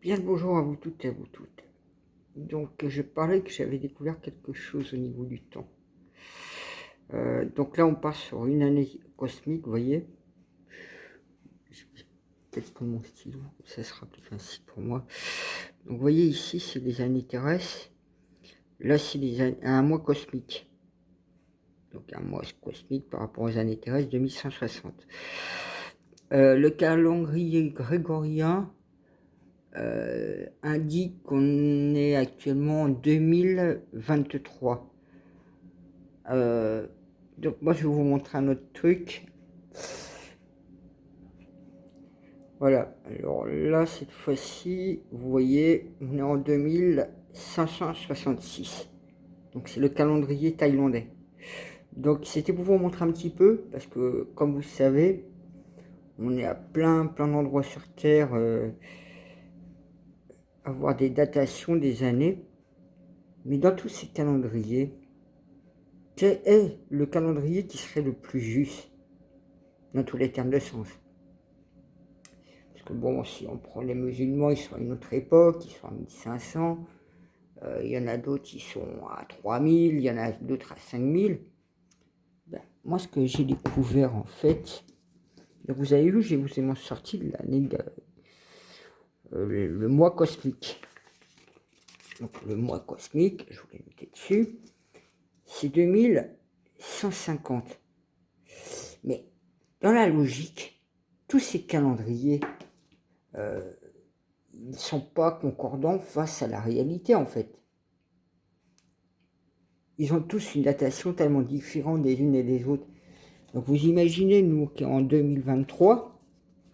Bien le bonjour à vous toutes et à vous toutes. Donc je parlais que j'avais découvert quelque chose au niveau du temps. Donc là on part sur une année cosmique, vous voyez. Je vais peut-être prendre mon stylo, ça sera plus facile pour moi. Donc vous voyez ici c'est des années terrestres, là c'est un mois cosmique. Donc un mois cosmique par rapport aux années terrestres 2160. Le calendrier grégorien indique qu'on est actuellement en 2023. Donc moi je vais vous montrer un autre truc. Voilà, alors là cette fois-ci, vous voyez, on est en 2566. Donc c'est le calendrier thaïlandais. Donc c'était pour vous montrer un petit peu, parce que comme vous le savez, on est à plein d'endroits sur Terre à voir des datations des années. Mais dans tous ces calendriers, quel est le calendrier qui serait le plus juste dans tous les termes de sens? Parce que bon, si on prend les musulmans, ils sont à une autre époque, ils sont à 1500, il y en a d'autres qui sont à 3000, il y en a d'autres à 5000. Ben, moi, ce que j'ai découvert en fait, vous avez vu, je vous ai sorti de l'année le mois cosmique. Donc le mois cosmique, je vous l'ai noté dessus, c'est 2150. Mais dans la logique, tous ces calendriers, ils ne sont pas concordants face à la réalité en fait. Ils ont tous une datation tellement différente des unes et des autres. Donc vous imaginez, nous qui en 2023,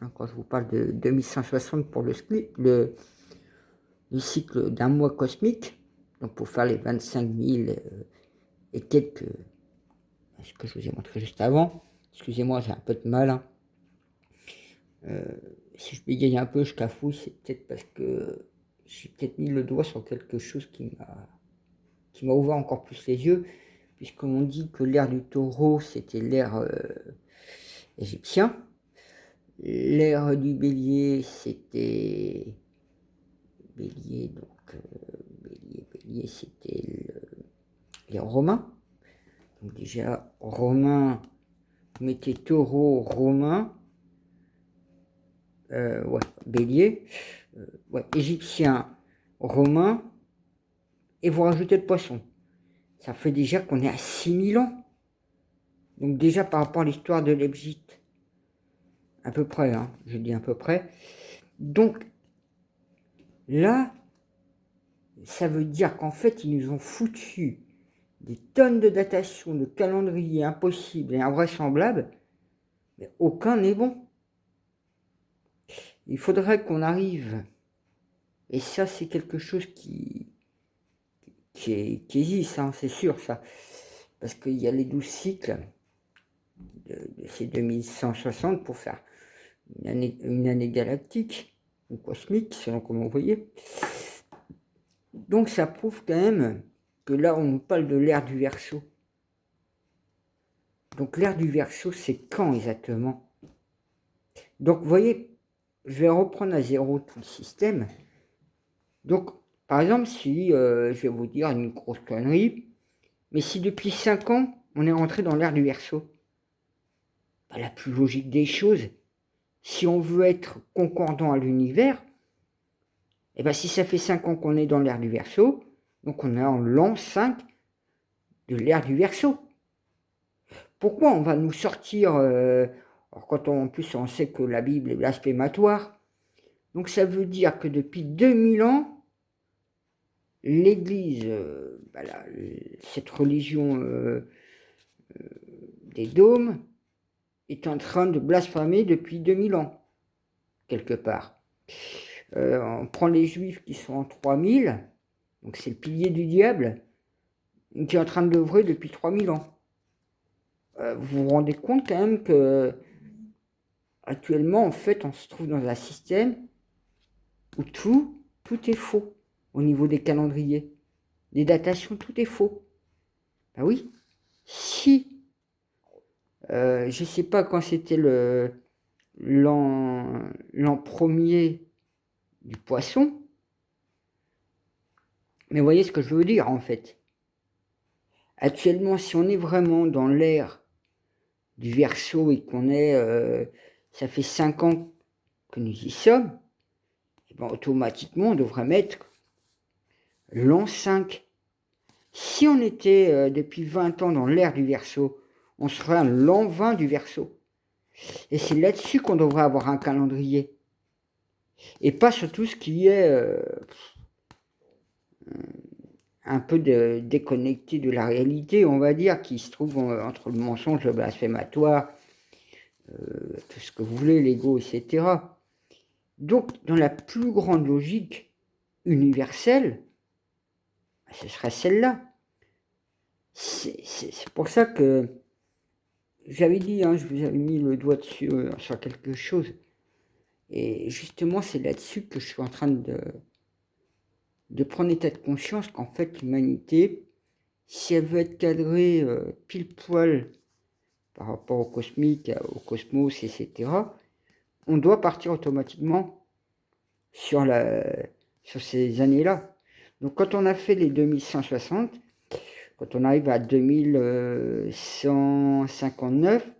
hein, quand je vous parle de 2160 pour le cycle d'un mois cosmique, donc pour faire les 25 000 et quelques, ce que je vous ai montré juste avant, excusez-moi j'ai un peu de mal, hein. Si je bégaye un peu, je cafouille, c'est peut-être parce que j'ai peut-être mis le doigt sur quelque chose qui m'a ouvert encore plus les yeux, puisqu'on dit que l'ère du taureau, c'était l'ère égyptien. L'ère du bélier, c'était bélier, donc bélier, c'était les romains. Donc déjà, romain, vous mettez taureau, romain, ouais, bélier, ouais, égyptien, romain, et vous rajoutez le poisson. Ça fait déjà qu'on est à 6000 ans. Donc déjà par rapport à l'histoire de l'Égypte, à peu près, hein, je dis à peu près. Donc là, ça veut dire qu'en fait, ils nous ont foutu des tonnes de datations, de calendriers impossibles et invraisemblables, mais aucun n'est bon. Il faudrait qu'on arrive, et ça c'est quelque chose qui existe, hein, c'est sûr ça, parce qu'il y a les 12 cycles de ces 2160 pour faire une année galactique ou cosmique, selon comment vous voyez. Donc ça prouve quand même que là on nous parle de l'ère du Verseau. Donc l'ère du Verseau, c'est quand exactement? Donc vous voyez, je vais reprendre à zéro tout le système. Donc par exemple, si je vais vous dire une grosse connerie, mais si depuis 5 ans on est rentré dans l'ère du Verseau, bah, la plus logique des choses, si on veut être concordant à l'univers, et bien si ça fait 5 ans qu'on est dans l'ère du Verseau, donc on est en l'an 5 de l'ère du Verseau. Pourquoi on va nous sortir, alors quand en plus on sait que la Bible est blasphématoire, donc ça veut dire que depuis 2000 ans, l'Église, cette religion des dômes, est en train de blasphémer depuis 2000 ans, quelque part. On prend les Juifs qui sont en 3000, donc c'est le pilier du diable, qui est en train d'œuvrer depuis 3000 ans. Vous vous rendez compte quand même que actuellement, en fait, on se trouve dans un système où tout est faux au niveau des calendriers. Les datations, tout est faux. Ben oui, si, je ne sais pas quand c'était l'an premier du poisson, Mais vous voyez ce que je veux dire, en fait. Actuellement, si on est vraiment dans l'ère du Verseau et qu'on est... ça fait 5 ans que nous y sommes, et ben automatiquement, on devrait mettre l'an 5. Si on était depuis 20 ans dans l'ère du Verseau, on serait à l'an 20 du Verseau. Et c'est là-dessus qu'on devrait avoir un calendrier. Et pas sur tout ce qui est un peu déconnecté de la réalité, on va dire, qui se trouve entre le mensonge, le blasphématoire, tout ce que vous voulez, l'ego, etc. Donc, dans la plus grande logique universelle, ce serait celle-là. C'est pour ça que j'avais dit, je vous avais mis le doigt dessus, sur quelque chose. Et justement, c'est là-dessus que je suis en train de prendre état de conscience qu'en fait, l'humanité, si elle veut être cadrée pile poil par rapport au cosmique, au cosmos, etc., on doit partir automatiquement sur ces années-là. Donc quand on a fait les 2160, quand on arrive à 2159,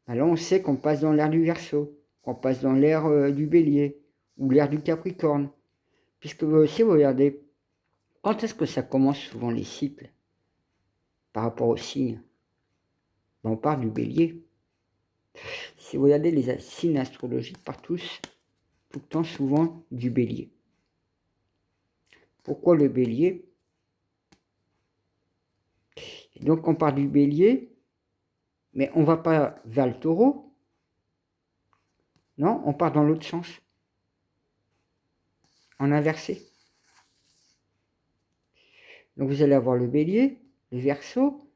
alors on sait qu'on passe dans l'ère du Verseau, qu'on passe dans l'ère du Bélier ou l'ère du Capricorne. Puisque si vous regardez, quand est-ce que ça commence souvent les cycles par rapport aux signes? On parle du Bélier. Si vous regardez les signes astrologiques, par tous, tout le temps souvent du Bélier. Pourquoi le Bélier? Et donc on part du Bélier, mais on ne va pas vers le Taureau. Non, on part dans l'autre sens. En inversé. Donc vous allez avoir le Bélier, le Verseau,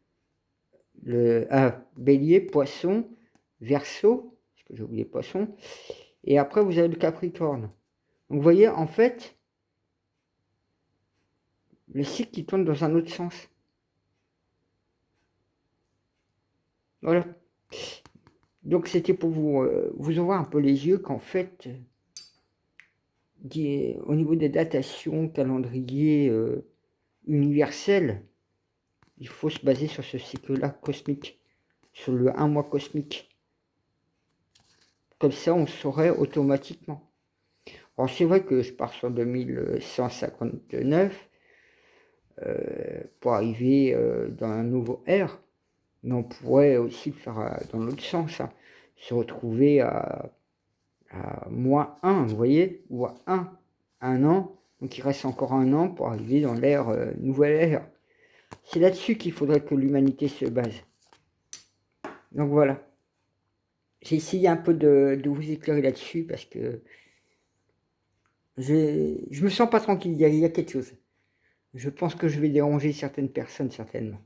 Bélier, Poisson, Verseau, parce que j'ai oublié Poisson, et après vous avez le Capricorne. Donc vous voyez, en fait, le cycle qui tourne dans un autre sens. Voilà. Donc c'était pour vous ouvrir un peu les yeux qu'en fait, au niveau des datations, calendrier universel, il faut se baser sur ce cycle-là cosmique, sur le 1 mois cosmique. Comme ça, on saurait automatiquement. Alors c'est vrai que je pars sur 2159 pour arriver dans un nouveau ère, mais on pourrait aussi le faire dans l'autre sens, se retrouver à -1, vous voyez, ou à 1 an, donc il reste encore 1 an pour arriver dans l'ère nouvelle ère. C'est là-dessus qu'il faudrait que l'humanité se base. Donc voilà. J'ai essayé un peu de vous éclairer là-dessus parce que je me sens pas tranquille, il y a quelque chose. Je pense que je vais déranger certaines personnes, certainement.